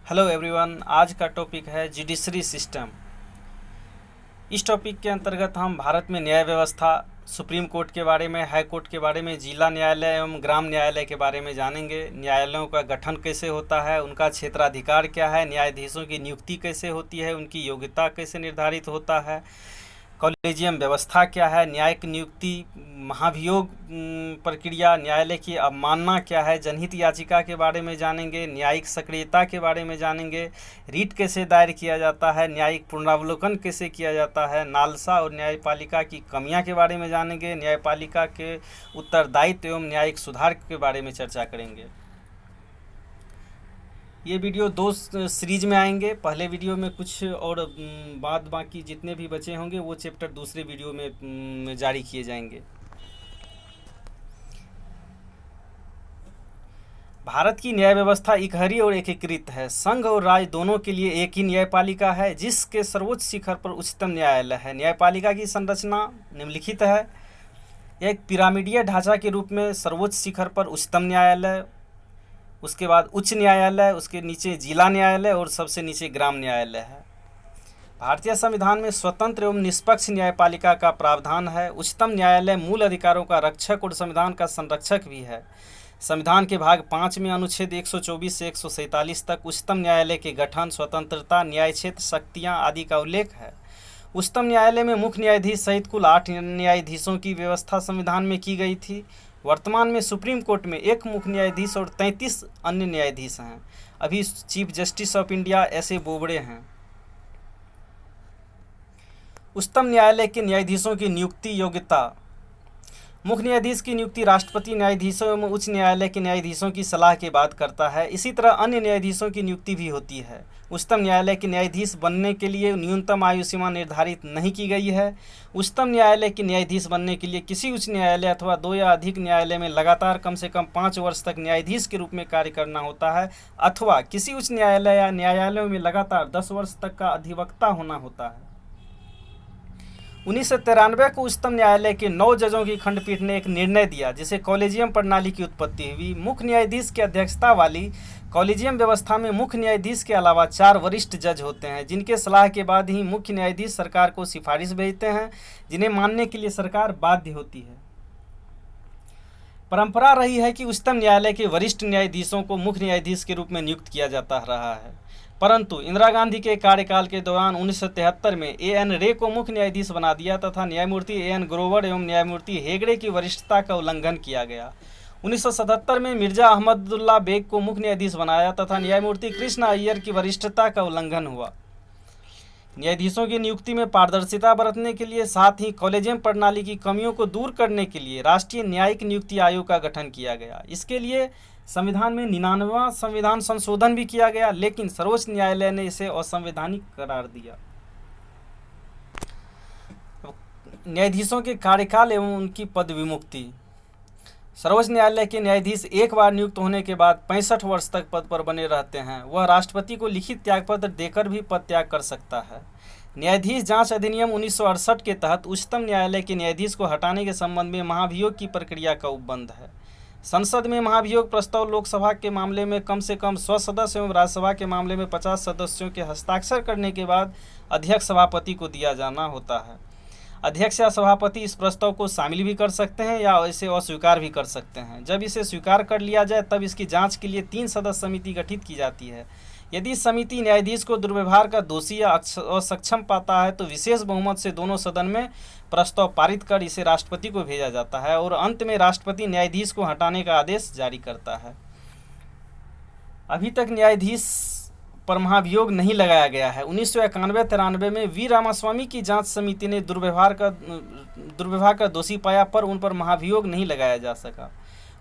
Hello everyone, आज का topic है जुडिशरी सिस्टम। इस टॉपिक के अंतर्गत हम भारत में न्याय व्यवस्था, सुप्रीम कोर्ट के बारे में, हाई कोर्ट के बारे में, जिला न्यायालय एवं ग्राम न्यायालय के बारे में जानेंगे। न्यायालयों का गठन कैसे होता है, उनका क्षेत्राधिकार क्या है, न्यायाधीशों की नियुक्ति कैसे होती है, उनकी योग्यता कैसे निर्धारित होता है, कॉलेजियम व्यवस्था क्या है, न्यायिक नियुक्ति, महाभियोग प्रक्रिया, न्यायालय की अवमानना क्या है, जनहित याचिका के बारे में जानेंगे, न्यायिक सक्रियता के बारे में जानेंगे, रीट कैसे दायर किया जाता है, न्यायिक पुनरावलोकन कैसे किया जाता है, नालसा और न्यायपालिका की कमियां के बारे में जानेंगे, न्यायपालिका के उत्तरदायित्व एवं न्यायिक सुधार के बारे में चर्चा करेंगे। ये वीडियो दो सीरीज में आएंगे। पहले वीडियो में कुछ और बाद बाकी जितने भी बचे होंगे वो चैप्टर दूसरे वीडियो में जारी किए जाएंगे। भारत की न्याय व्यवस्था इकहरी और एकीकृत है। संघ और राज्य दोनों के लिए एक ही न्यायपालिका है, जिसके सर्वोच्च शिखर पर उच्चतम न्यायालय है। न्यायपालिका की संरचना निम्नलिखित है। यह एक पिरामिडीय ढांचा के रूप में सर्वोच्च शिखर पर उच्चतम न्यायालय, उसके बाद उच्च न्यायालय, उसके नीचे जिला न्यायालय और सबसे नीचे ग्राम न्यायालय है। भारतीय संविधान में स्वतंत्र एवं निष्पक्ष न्यायपालिका का प्रावधान है। उच्चतम न्यायालय मूल अधिकारों का रक्षक और संविधान का संरक्षक भी है। संविधान के भाग 5 में अनुच्छेद 124 से 147 तक उच्चतम न्यायालय के गठन, स्वतंत्रता, न्याय क्षेत्र, शक्तियाँ आदि का उल्लेख है। उच्चतम न्यायालय में मुख्य न्यायाधीश सहित कुल 8 न्यायाधीशों की व्यवस्था संविधान में की गई थी। वर्तमान में सुप्रीम कोर्ट में एक मुख्य न्यायाधीश और 33 अन्य न्यायाधीश हैं। अभी chief justice of India एस.ए. Bobde हैं। उच्चतम न्यायालय के न्यायाधीशों की नियुक्ति योग्यता। मुख्य न्यायाधीश की नियुक्ति राष्ट्रपति न्यायाधीशों एवं उच्च न्यायालय के न्यायाधीशों की सलाह के बाद करता है। इसी तरह अन्य न्यायाधीशों की नियुक्ति भी होती है। उच्चतम न्यायालय के न्यायाधीश बनने के लिए न्यूनतम आयु सीमा निर्धारित नहीं की गई है। उच्चतम न्यायालय के न्यायाधीश बनने के लिए किसी उच्च न्यायालय अथवा 2 या अधिक न्यायालय में लगातार कम से कम 5 वर्ष तक न्यायाधीश के रूप में कार्य करना होता है, अथवा किसी उच्च न्यायालय या न्यायालयों में लगातार 10 वर्ष तक का अधिवक्ता होना होता है। 1993 को उच्चतम न्यायालय के 9 जजों की खंडपीठ ने एक निर्णय दिया, जिसे कॉलेजियम प्रणाली की उत्पत्ति हुई। मुख्य न्यायाधीश की अध्यक्षता वाली कॉलेजियम व्यवस्था में मुख्य न्यायाधीश के अलावा 4 वरिष्ठ जज होते हैं, जिनके सलाह के बाद ही मुख्य न्यायाधीश सरकार को सिफारिश भेजते हैं, जिन्हें मानने के लिए सरकार बाध्य होती है। परंपरा रही है कि उच्चतम न्यायालय के वरिष्ठ न्यायाधीशों को मुख्य न्यायाधीश के रूप में नियुक्त किया जाता रहा है, परंतु इंदिरा गांधी के कार्यकाल के दौरान 1973 में ए.एन. रे को मुख्य न्यायाधीश बना दिया तथा न्यायमूर्ति ए.एन. ग्रोवर एवं न्यायमूर्ति हेगड़े की वरिष्ठता का उल्लंघन किया गया। 1977 में मिर्जा अहमदुल्ला बेग को मुख्य न्यायाधीश बनाया तथा न्यायमूर्ति कृष्ण अय्यर की वरिष्ठता का उल्लंघन हुआ। न्यायाधीशों की नियुक्ति में पारदर्शिता बरतने के लिए, साथ ही कॉलेजियम प्रणाली की कमियों को दूर करने के लिए राष्ट्रीय न्यायिक नियुक्ति आयोग का गठन किया गया। इसके लिए संविधान में 99वां संविधान संशोधन भी किया गया, लेकिन सर्वोच्च न्यायालय ने इसे असंवैधानिक करार दिया। न्यायाधीशों के कार्यकाल एवं उनकी पद विमुक्ति। सर्वोच्च न्यायालय के न्यायाधीश एक बार नियुक्त होने के बाद 65 वर्ष तक पद पर बने रहते हैं। वह राष्ट्रपति को लिखित त्यागपत्र देकर भी पद त्याग कर सकता है। न्यायाधीश जांच अधिनियम 1968 के तहत उच्चतम न्यायालय के न्यायाधीश को हटाने के संबंध में महाभियोग की प्रक्रिया का उपबंध है। संसद में महाभियोग प्रस्ताव लोकसभा के मामले में कम से कम 100 सदस्य एवं राज्यसभा के मामले में 50 सदस्यों के हस्ताक्षर करने के बाद अध्यक्ष सभापति को दिया जाना होता है। अध्यक्ष या सभापति इस प्रस्ताव को शामिल भी कर सकते हैं या इसे अस्वीकार भी कर सकते हैं। जब इसे स्वीकार कर लिया जाए तब इसकी जांच के लिए 3 सदस्य समिति गठित की जाती है। यदि समिति न्यायाधीश को दुर्व्यवहार का दोषी या असक्षम पाता है तो विशेष बहुमत से दोनों सदन में प्रस्ताव पारित कर इसे राष्ट्रपति को भेजा जाता है और अंत में राष्ट्रपति न्यायाधीश को हटाने का आदेश जारी करता है। अभी तक न्यायाधीश पर महाभियोग नहीं लगाया गया है। 1991-93 में वी रामास्वामी की जांच समिति ने दुर्व्यवहार का दोषी पाया, पर उन पर महाभियोग नहीं लगाया जा सका।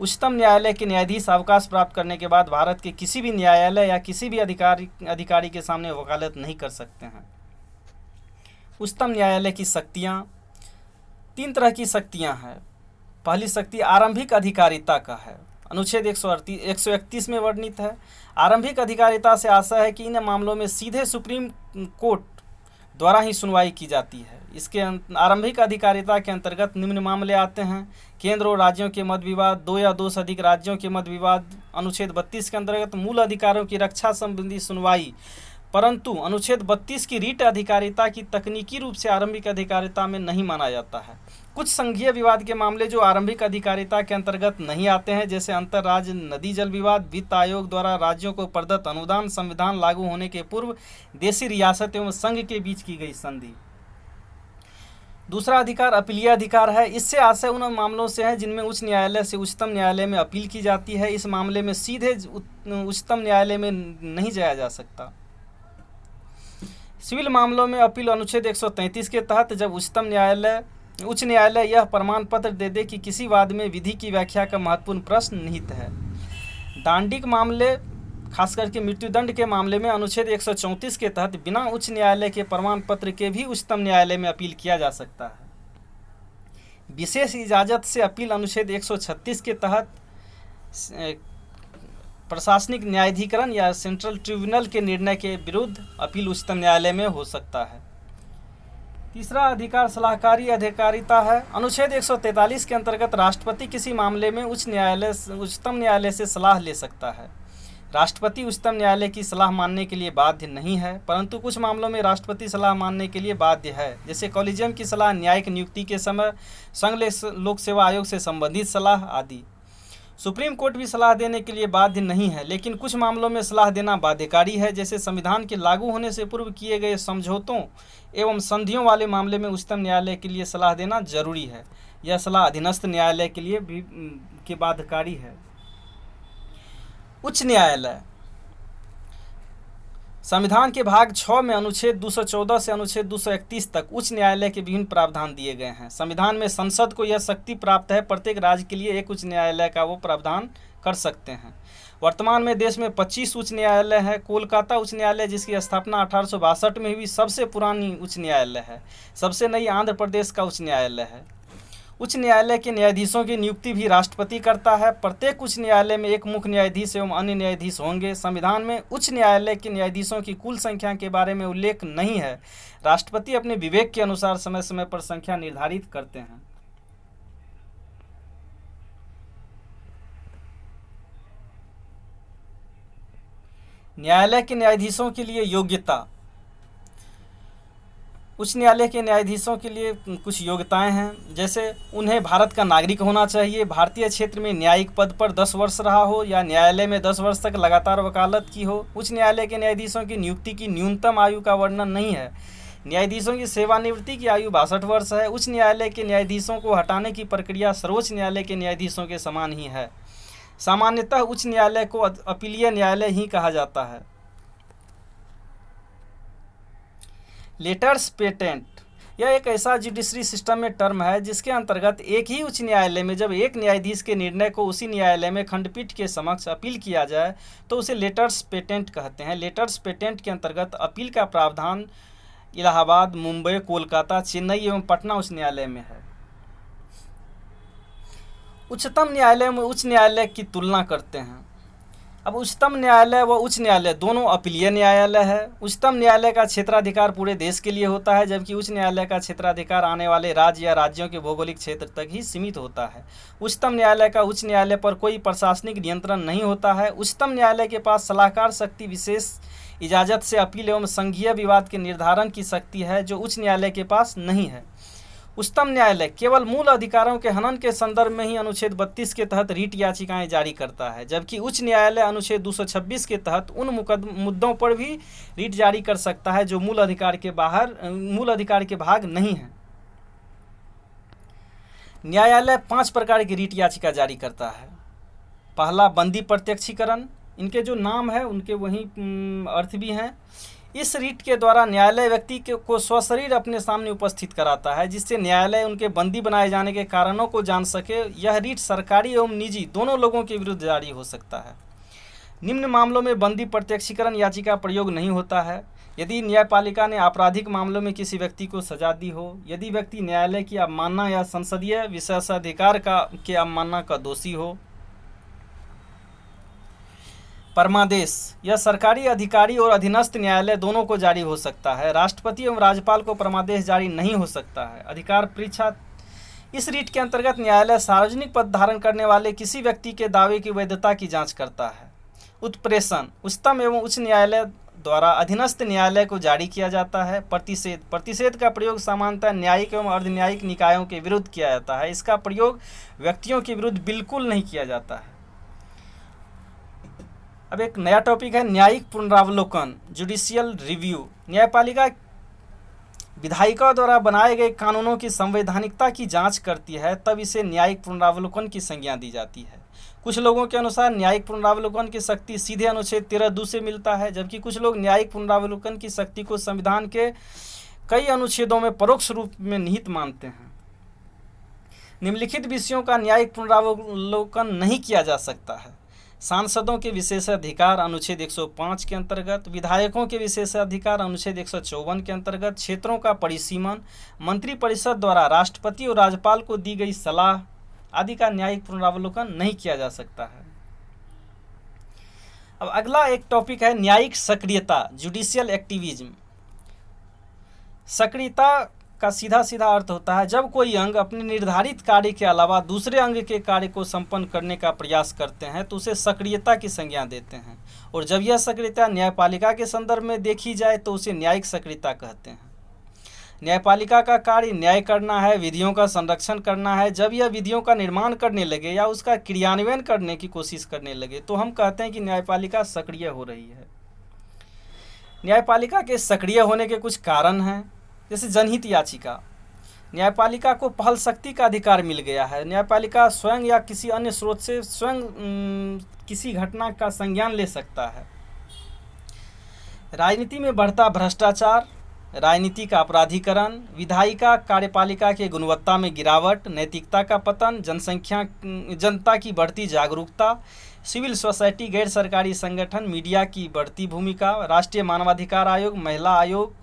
उच्चतम न्यायालय के न्यायाधीश अवकाश प्राप्त करने के बाद भारत के किसी भी न्यायालय या किसी भी अधिकारी के सामने वकालत नहीं कर सकते हैं। उच्चतम न्यायालय की शक्तियाँ। 3 तरह की शक्तियाँ हैं। पहली शक्ति आरंभिक अधिकारिता का है, अनुच्छेद 131 में वर्णित है। आरंभिक अधिकारिता से आशय है कि इन मामलों में सीधे सुप्रीम कोर्ट द्वारा ही सुनवाई की जाती है। इसके आरंभिक अधिकारिता के अंतर्गत निम्न मामले आते हैं: केंद्र और राज्यों के मत विवाद, 2 या 2 से अधिक राज्यों के मत विवाद, अनुच्छेद 32 के अंतर्गत मूल अधिकारों की रक्षा संबंधी सुनवाई, परंतु अनुच्छेद 32 की रीट अधिकारिता की तकनीकी रूप से आरंभिक अधिकारिता में नहीं माना जाता है। कुछ संघीय विवाद के मामले जो आरंभिक अधिकारिता के अंतर्गत नहीं आते हैं, जैसे अंतर्राज्य नदी जल विवाद, वित्त आयोग द्वारा राज्यों को प्रदत्त अनुदान, संविधान लागू होने के पूर्व देशी रियासत एवं संघ के बीच की गई संधि। दूसरा अधिकार अपीलीय अधिकार है। इससे आशय उन मामलों से है जिनमें उच्च न्यायालय से उच्चतम न्यायालय में अपील की जाती है। इस मामले में सीधे उच्चतम न्यायालय में नहीं जाया जा सकता। सिविल मामलों में अपील अनुच्छेद 133 के तहत जब उच्च न्यायालय यह प्रमाण पत्र दे दे कि किसी वाद में विधि की व्याख्या का महत्वपूर्ण प्रश्न निहित है। दांडिक मामले, खास करके मृत्युदंड के मामले में अनुच्छेद 134 के तहत बिना उच्च न्यायालय के प्रमाण पत्र के भी उच्चतम न्यायालय में अपील किया जा सकता है। विशेष इजाज़त से अपील अनुच्छेद 136 के तहत प्रशासनिक न्यायाधिकरण या सेंट्रल ट्रिब्यूनल के निर्णय के विरुद्ध अपील उच्चतम न्यायालय में हो सकता है। तीसरा अधिकार सलाहकारी अधिकारिता है। अनुच्छेद 143 के अंतर्गत राष्ट्रपति किसी मामले में उच्चतम न्यायालय से सलाह ले सकता है। राष्ट्रपति उच्चतम न्यायालय की सलाह मानने के लिए बाध्य नहीं है, परंतु कुछ मामलों में राष्ट्रपति सलाह मानने के लिए बाध्य है, जैसे कॉलेजियम की सलाह न्यायिक नियुक्ति के समय, संघ लोक सेवा आयोग से संबंधित सलाह आदि। सुप्रीम कोर्ट भी सलाह देने के लिए बाध्य नहीं है, लेकिन कुछ मामलों में सलाह देना बाध्यकारी है, जैसे संविधान के लागू होने से पूर्व किए गए समझौतों एवं संधियों वाले मामले में उच्चतम न्यायालय के लिए सलाह देना जरूरी है। यह सलाह अधीनस्थ न्यायालय के लिए भी बाध्यकारी है। उच्च न्यायालय संविधान के भाग 6 में अनुच्छेद 214 से अनुच्छेद 231 तक उच्च न्यायालय के विभिन्न प्रावधान दिए गए हैं। संविधान में संसद को यह शक्ति प्राप्त है, प्रत्येक राज्य के लिए एक उच्च न्यायालय का वो प्रावधान कर सकते हैं। वर्तमान में देश में 25 उच्च न्यायालय है। कोलकाता उच्च न्यायालय, जिसकी स्थापना 1862 में हुई, सबसे पुरानी उच्च न्यायालय है। सबसे नई आंध्र प्रदेश का उच्च न्यायालय है। उच्च न्यायालय के न्यायाधीशों की नियुक्ति भी राष्ट्रपति करता है। प्रत्येक उच्च न्यायालय में एक मुख्य न्यायाधीश एवं अन्य न्यायाधीश होंगे। संविधान में उच्च न्यायालय के न्यायाधीशों की कुल संख्या के बारे में उल्लेख नहीं है। राष्ट्रपति अपने विवेक के अनुसार समय समय पर संख्या निर्धारित करते हैं। न्यायालय के न्यायाधीशों के लिए योग्यता। उच्च न्यायालय के न्यायाधीशों के लिए कुछ योग्यताएं हैं, जैसे उन्हें भारत का नागरिक होना चाहिए, भारतीय क्षेत्र में न्यायिक पद पर 10 वर्ष रहा हो या न्यायालय में 10 वर्ष तक लगातार वकालत की हो। उच्च न्यायालय के न्यायाधीशों की नियुक्ति की न्यूनतम आयु का वर्णन नहीं है। न्यायाधीशों की सेवानिवृत्ति की आयु 62 वर्ष है। उच्च न्यायालय के न्यायाधीशों को हटाने की प्रक्रिया सर्वोच्च न्यायालय के न्यायाधीशों के समान ही है। सामान्यतः उच्च न्यायालय को अपीलीय न्यायालय ही कहा जाता है। लेटर्स पेटेंट, यह एक ऐसा जुडिशरी सिस्टम में टर्म है जिसके अंतर्गत एक ही उच्च न्यायालय में जब एक न्यायाधीश के निर्णय को उसी न्यायालय में खंडपीठ के समक्ष अपील किया जाए तो उसे लेटर्स पेटेंट कहते हैं। लेटर्स पेटेंट के अंतर्गत अपील का प्रावधान इलाहाबाद, मुंबई, कोलकाता, चेन्नई एवं पटना उच्च न्यायालय में है। उच्चतम न्यायालय में उच्च न्यायालय की तुलना करते हैं। अब उच्चतम न्यायालय व उच्च न्यायालय दोनों अपीलीय न्यायालय है। उच्चतम न्यायालय का क्षेत्राधिकार पूरे देश के लिए होता है, जबकि उच्च न्यायालय का क्षेत्राधिकार आने वाले राज्य या राज्यों के भौगोलिक क्षेत्र तक ही सीमित होता है। उच्चतम न्यायालय का उच्च न्यायालय पर कोई प्रशासनिक नियंत्रण नहीं होता है। उच्चतम न्यायालय के पास सलाहकार शक्ति, विशेष इजाज़त से अपील एवं संघीय विवाद के निर्धारण की शक्ति है, जो उच्च न्यायालय के पास नहीं है। उच्चतम न्यायालय केवल मूल अधिकारों के हनन के संदर्भ में ही अनुच्छेद 32 के तहत रीट याचिकाएं जारी करता है, जबकि उच्च न्यायालय अनुच्छेद 226 के तहत उन मुद्दों पर भी रीट जारी कर सकता है जो मूल अधिकार के भाग नहीं है। न्यायालय 5 प्रकार की रीट याचिका जारी करता है। पहला, बंदी प्रत्यक्षीकरण। इनके जो नाम है उनके वही अर्थ भी हैं। इस रीट के द्वारा न्यायालय व्यक्ति को स्वशरीर अपने सामने उपस्थित कराता है, जिससे न्यायालय उनके बंदी बनाए जाने के कारणों को जान सके। यह रीट सरकारी एवं निजी दोनों लोगों के विरुद्ध जारी हो सकता है। निम्न मामलों में बंदी प्रत्यक्षीकरण याचिका प्रयोग नहीं होता है: यदि न्यायपालिका ने आपराधिक मामलों में किसी व्यक्ति को सजा दी हो, यदि व्यक्ति न्यायालय की अवमानना या संसदीय विशेषाधिकार के अवमानना का दोषी हो। परमादेश, यह सरकारी अधिकारी और अधीनस्थ न्यायालय दोनों को जारी हो सकता है। राष्ट्रपति एवं राज्यपाल को परमादेश जारी नहीं हो सकता है। अधिकार परीक्षा, इस रीट के अंतर्गत न्यायालय सार्वजनिक पद धारण करने वाले किसी व्यक्ति के दावे की वैधता की जांच करता है। उत्प्रेषण उच्चतम एवं उच्च न्यायालय द्वारा अधीनस्थ न्यायालय को जारी किया जाता है। प्रतिषेध का प्रयोग सामान्यतः न्यायिक एवं अर्धन्यायिक निकायों के विरुद्ध किया जाता है। इसका प्रयोग व्यक्तियों के विरुद्ध बिल्कुल नहीं किया जाता है। अब एक नया टॉपिक है न्यायिक पुनरावलोकन, जुडिशियल रिव्यू। न्यायपालिका विधायिका द्वारा बनाए गए कानूनों की संवैधानिकता की जांच करती है, तब इसे न्यायिक पुनरावलोकन की संज्ञा दी जाती है। कुछ लोगों के अनुसार न्यायिक पुनरावलोकन की शक्ति सीधे अनुच्छेद 13(2) से मिलता है, जबकि कुछ लोग न्यायिक पुनरावलोकन की शक्ति को संविधान के कई अनुच्छेदों में परोक्ष रूप में निहित मानते हैं। निम्नलिखित विषयों का न्यायिक पुनरावलोकन नहीं किया जा सकता है। सांसदों के विशेषाधिकार अनुच्छेद 105 के अंतर्गत, विधायकों के विशेषाधिकार अनुच्छेद 154 के अंतर्गत, क्षेत्रों का परिसीमन, मंत्रिपरिषद द्वारा राष्ट्रपति और राज्यपाल को दी गई सलाह आदि का न्यायिक पुनरावलोकन नहीं किया जा सकता है। अब अगला एक टॉपिक है न्यायिक सक्रियता, जुडिशियल एक्टिविज्म। सक्रियता का सीधा सीधा अर्थ होता है जब कोई अंग अपने निर्धारित कार्य के अलावा दूसरे अंग के कार्य को संपन्न करने का प्रयास करते हैं तो उसे सक्रियता की संज्ञा देते हैं, और जब यह सक्रियता न्यायपालिका के संदर्भ में देखी जाए तो उसे न्यायिक सक्रियता कहते हैं। न्यायपालिका का कार्य न्याय करना है, विधियों का संरक्षण करना है। जब यह विधियों का निर्माण करने लगे या उसका क्रियान्वयन करने की कोशिश करने लगे तो हम कहते हैं कि न्यायपालिका सक्रिय हो रही है। न्यायपालिका के सक्रिय होने के कुछ कारण हैं, जैसे जनहित याचिका। न्यायपालिका को पहल शक्ति का अधिकार मिल गया है। न्यायपालिका स्वयं या किसी अन्य स्रोत से स्वयं किसी घटना का संज्ञान ले सकता है। राजनीति में बढ़ता भ्रष्टाचार, राजनीति का अपराधीकरण, विधायिका कार्यपालिका की गुणवत्ता में गिरावट, नैतिकता का पतन, जनता की बढ़ती जागरूकता, सिविल सोसाइटी, गैर सरकारी संगठन, मीडिया की बढ़ती भूमिका, राष्ट्रीय मानवाधिकार आयोग, महिला आयोग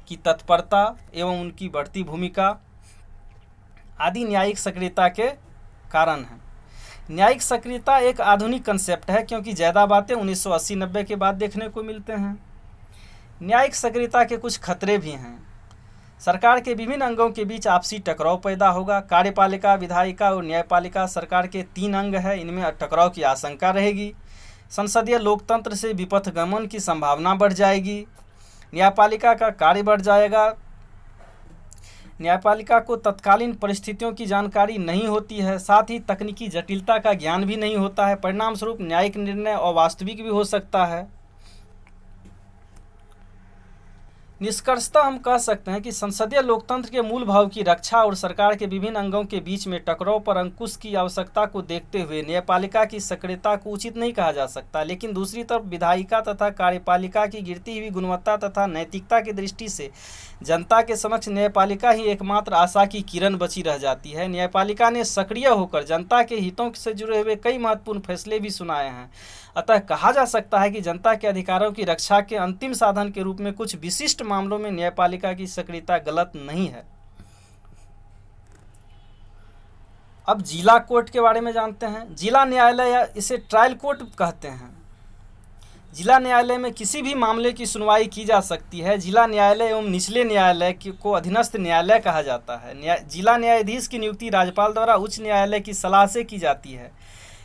की तत्परता एवं उनकी बढ़ती भूमिका आदि न्यायिक सक्रियता के कारण हैं। न्यायिक सक्रियता एक आधुनिक कंसेप्ट है क्योंकि ज़्यादा बातें 1980-90 के बाद देखने को मिलते हैं। न्यायिक सक्रियता के कुछ खतरे भी हैं। सरकार के विभिन्न अंगों के बीच आपसी टकराव पैदा होगा। कार्यपालिका, विधायिका और न्यायपालिका सरकार के 3 अंग हैं, इनमें टकराव की आशंका रहेगी। संसदीय लोकतंत्र से विपथगमन की संभावना बढ़ जाएगी। न्यायपालिका का कार्य बढ़ जाएगा। न्यायपालिका को तत्कालीन परिस्थितियों की जानकारी नहीं होती है, साथ ही तकनीकी जटिलता का ज्ञान भी नहीं होता है। परिणाम स्वरूप न्यायिक निर्णय अवास्तविक भी हो सकता है। निष्कर्षतः हम कह सकते हैं कि संसदीय लोकतंत्र के मूल भाव की रक्षा और सरकार के विभिन्न अंगों के बीच में टकराव पर अंकुश की आवश्यकता को देखते हुए न्यायपालिका की सक्रियता को उचित नहीं कहा जा सकता। लेकिन दूसरी तरफ विधायिका तथा कार्यपालिका की गिरती हुई गुणवत्ता तथा नैतिकता की दृष्टि से जनता के समक्ष न्यायपालिका ही एकमात्र आशा की किरण बची रह जाती है। न्यायपालिका ने सक्रिय होकर जनता के हितों से जुड़े हुए कई महत्वपूर्ण फैसले भी सुनाए हैं। अतः कहा जा सकता है कि जनता के अधिकारों की रक्षा के अंतिम साधन के रूप में कुछ विशिष्ट मामलों में न्यायपालिका की सक्रियता गलत नहीं है। अब जिला कोर्ट के बारे में जानते हैं। जिला न्यायालय या इसे ट्रायल कोर्ट कहते हैं। जिला न्यायालय में किसी भी मामले की सुनवाई की जा सकती है। जिला न्यायालय एवं निचले न्यायालय को अधीनस्थ न्यायालय कहा जाता है। जिला न्यायाधीश की नियुक्ति राज्यपाल द्वारा उच्च न्यायालय की सलाह से की जाती है।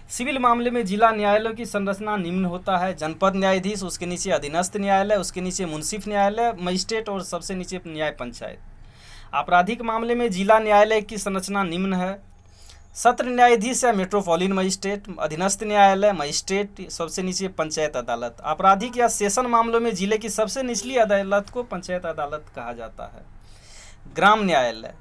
सिविल मामले में जिला न्यायालयों की संरचना निम्न होता है: जनपद न्यायाधीश, उसके नीचे अधीनस्थ न्यायालय, उसके नीचे मुंसिफ न्यायालय, मजिस्ट्रेट और सबसे नीचे न्याय पंचायत। आपराधिक मामले में जिला न्यायालय की संरचना निम्न है: सत्र न्यायाधीश या मेट्रोपॉलिटन मजिस्ट्रेट, अधीनस्थ न्यायालय, मजिस्ट्रेट, सबसे नीचे पंचायत अदालत। आपराधिक या सेशन मामलों में जिले की सबसे निचली अदालत को पंचायत अदालत कहा जाता है। ग्राम न्यायालय।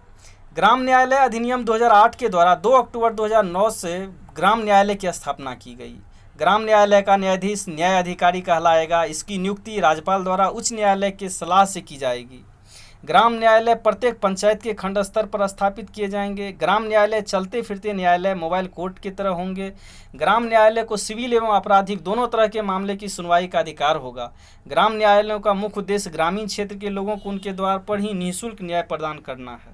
ग्राम न्यायालय अधिनियम 2008 के द्वारा 2 अक्टूबर 2009 से ग्राम न्यायालय की स्थापना की गई। ग्राम न्यायालय का न्यायाधीश न्याय अधिकारी कहलाएगा। इसकी नियुक्ति राज्यपाल द्वारा उच्च न्यायालय के सलाह से की जाएगी। ग्राम न्यायालय प्रत्येक पंचायत के खंड स्तर पर स्थापित किए जाएंगे। ग्राम न्यायालय चलते फिरते न्यायालय, मोबाइल कोर्ट की तरह होंगे। ग्राम न्यायालय को सिविल एवं आपराधिक दोनों तरह के मामले की सुनवाई का अधिकार होगा। ग्राम न्यायालयों का मुख्य उद्देश्य ग्रामीण क्षेत्र के लोगों को उनके द्वार पर ही निःशुल्क न्याय प्रदान करना है।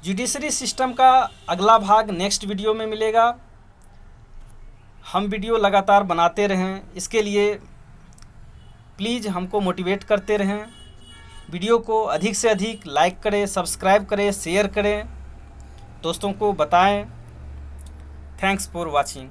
जुडिशरी सिस्टम का अगला भाग नेक्स्ट वीडियो में मिलेगा। हम वीडियो लगातार बनाते रहें, इसके लिए प्लीज़ हमको मोटिवेट करते रहें। वीडियो को अधिक से अधिक लाइक करें, सब्सक्राइब करें, शेयर करें, दोस्तों को बताएं। Thanks for watching.